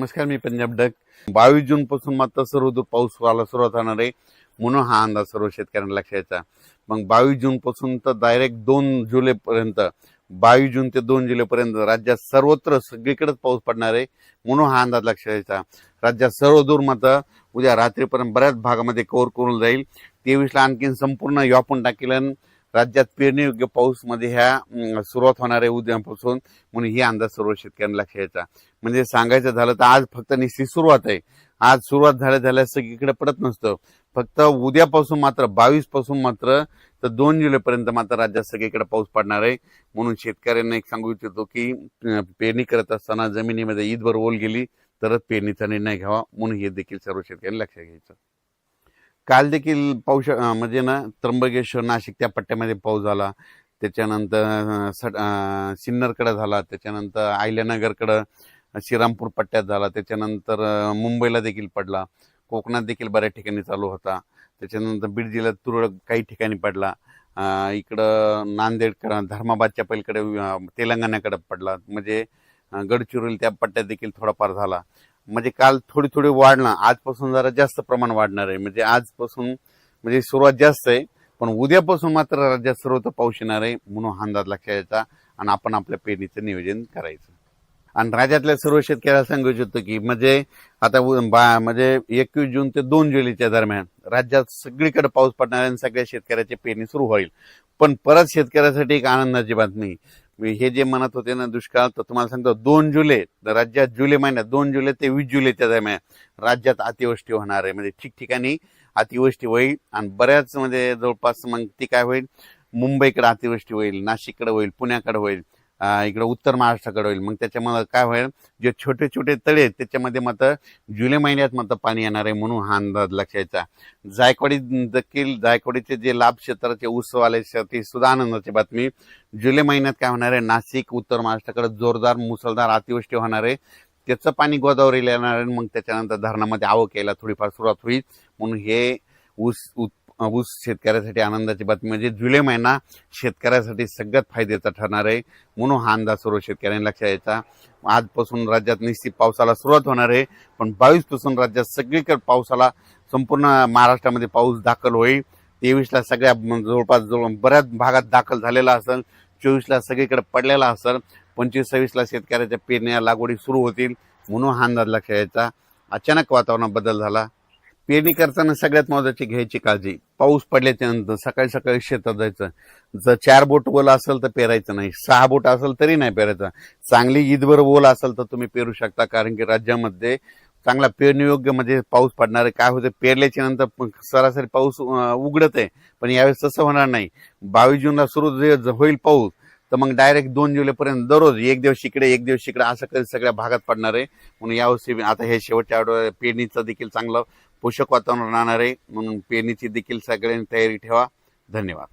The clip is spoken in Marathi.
नमस्कार, मी पंजाब डक. 22 जून पासून मात्र सर्वदूर पाऊस व्हायला सुरुवात होणार आहे, म्हणून हा अंदाज सर्व शेतकऱ्यांना लक्षात यायचा. मग 22 जून पासून तर डायरेक्ट 2 जुलै पर्यंत, 22 जून ते 2 जुलै पर्यंत राज्यात सर्वत्र सगळीकडेच पाऊस पडणार आहे, म्हणून हा अंदाज लक्षात यायचा. राज्यात सर्वदूर मात्र उद्या रात्रीपर्यंत बऱ्याच भागामध्ये कव्हर करून जाईल. 23 ला आणखीन संपूर्ण व्यापून टाकेल. राज्यात पेरणीयोग्य पाऊस मध्ये ह्या सुरुवात होणार आहे उद्यापासून, म्हणून ही अंदाज सर्व शेतकऱ्यांना लक्षात यायचा. म्हणजे सांगायचं झालं तर आज फक्त निश्चित सुरुवात आहे. आज सुरुवात झाल्या सगळीकडे पडत नसतं. फक्त उद्यापासून मात्र 22 पासून मात्र तर 2 जुलै पर्यंत मात्र राज्यात सगळीकडे पाऊस पडणार आहे. म्हणून शेतकऱ्यांना एक सांगू इच्छितो की पेरणी करत असताना जमिनीमध्ये ईदभर ओल गेली तरच पेरणीचा निर्णय घ्यावा, म्हणून हे देखील सर्व शेतकऱ्यांनी लक्षात घ्यायचं. काल देखील पाऊस म्हणजे त्र्यंबकेश्वर नाशिक त्या पट्ट्यामध्ये पाऊस झाला. त्याच्यानंतर सिन्नरकडे झाला, त्याच्यानंतर अहिल्यानगरकडे श्रीरामपूर पट्ट्यात झाला, त्याच्यानंतर मुंबईला देखील पडला, कोकणात देखील बऱ्याच ठिकाणी चालू होता. त्याच्यानंतर बीड जिल्ह्यात तुरळक काही ठिकाणी पडला. इकडं नांदेडकडे, धर्माबादच्या पलीकडे तेलंगणाकडे पडला. म्हणजे गडचिरोली त्या पट्ट्यात देखील थोडाफार झाला. म्हणजे काल थोडी वाढणं, आजपासून जरा जास्त प्रमाण वाढणार आहे. म्हणजे आजपासून म्हणजे सुरुवात जास्त आहे, पण उद्यापासून मात्र राज्यात सर्वत्र पाऊस येणार आहे, म्हणून हा अंदाज लक्षात यायचा आणि आपण आपल्या पेरणीचं नियोजन करायचं. आणि राज्यातल्या सर्व शेतकऱ्याला सांगू इच्छितो की म्हणजे आता म्हणजे 21 जून ते 2 जुलैच्या दरम्यान राज्यात सगळीकडे पाऊस पडणार आहे आणि सगळ्या शेतकऱ्याची पेरणी सुरू होईल. पण परत शेतकऱ्यासाठी एक आनंदाची बातमी, हे जे म्हणत होते ना दुष्काळ, तर तुम्हाला सांगतो 2 जुलै राज्यात, जुलै महिन्यात 2 जुलै ते 20 जुलैच्या दरम्यान राज्यात अतिवृष्टी होणार आहे. म्हणजे ठिकठिकाणी अतिवृष्टी होईल आणि बऱ्याच म्हणजे जवळपास मग ती काय होईल, मुंबईकडे अतिवृष्टी होईल, नाशिककडे होईल, पुण्याकडे होईल, इकडे उत्तर महाराष्ट्राकडे होईल. मग त्याच्यामध्ये काय होईल, जे छोटे छोटे तळे आहेत त्याच्यामध्ये मात्र जुलै महिन्यात मात्र पाणी येणार आहे, म्हणून हा अंदाज लक्षात यायचा. जायकवाडी देखील, जायकवाडीचे जे लाभ क्षेत्राचे उत्सव आले ती सुद्धा आनंदाची बातमी. जुलै महिन्यात काय होणार आहे, नाशिक, उत्तर महाराष्ट्राकडे जोरदार मुसळधार अतिवृष्टी होणार आहे. त्याचं पाणी गोदावरीला येणार आहे. मग त्याच्यानंतर धरणामध्ये आवक यायला थोडीफार सुरुवात होईल, म्हणून हे ऊस शेतकऱ्यासाठी आनंदाची बातमी. म्हणजे जुलै महिना शेतकऱ्यासाठी सगळ्यात फायद्याचा ठरणार आहे, म्हणून हा अंदाज सर्व शेतकऱ्यांनी लक्षात यायचा. आजपासून राज्यात निश्चित पावसाला सुरुवात होणार आहे, पण 22 पासून राज्यात सगळीकडे पावसाला, संपूर्ण महाराष्ट्रामध्ये पाऊस दाखल होईल. 23 ला सगळ्या जवळपास बऱ्याच भागात दाखल झालेला असेल, 24 ला सगळीकडे पडलेला असेल, 25-26 ला शेतकऱ्याच्या पेरण्या लागवडी सुरू होतील, म्हणून हा अंदाज लक्षात यायचा. अचानक वातावरणात बदल झाला. पेरणी करताना सगळ्यात महत्वाची घ्यायची काळजी, पाऊस पडल्याच्या नंतर सकाळी शेतात जायचं. जर 4 बोट ओला असेल तर पेरायचं नाही, 6 बोट असेल तरी नाही पेरायचं. चांगली ईदभर ओला असेल तर तुम्ही पेरू शकता, कारण की राज्यामध्ये चांगला पेरणीयोग्य म्हणजे पाऊस पडणार आहे. काय होतं, पेरल्याच्या नंतर सरासरी पाऊस उघडत आहे, पण यावेळेस तसं होणार नाही. 22 जूनला सुरू होईल पाऊस, तर मग डायरेक्ट 2 जुलैपर्यंत दररोज एक दिवस इकडे एक दिवस इकडे असं कधी सगळ्या भागात पडणार आहे. म्हणून यावर्षी आता हे शेवटच्या आठवड्यात पेरणीचं देखील चांगलं पोषक वातावरण राहणार आहे, म्हणून पेरणीची देखील सगळ्यांनी तयारी ठेवा. धन्यवाद.